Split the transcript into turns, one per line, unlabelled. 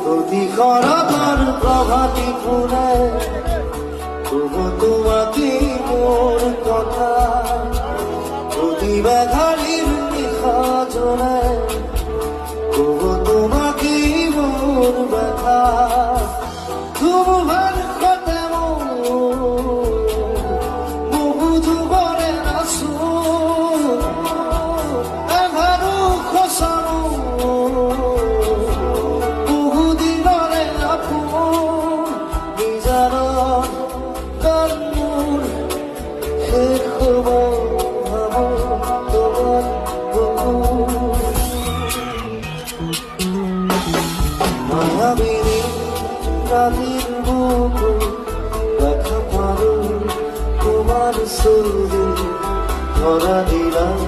প্রতিক্ষণার প্রভাতী ফুলে তবু তোমাকে মোর কথা প্রতিবাঘালির নিশা জলে তবু তোমাকে মোর ব্যথা তবু ভার কথা বহু যুগরে নাচো এঘারো খসানো বহুদিনরে আপোন নিজার কান্নুর শেষ হব তোমার মায়াবিনী রাতের বুকু দেখা পারো তোমার ছবি ধরা দিলাম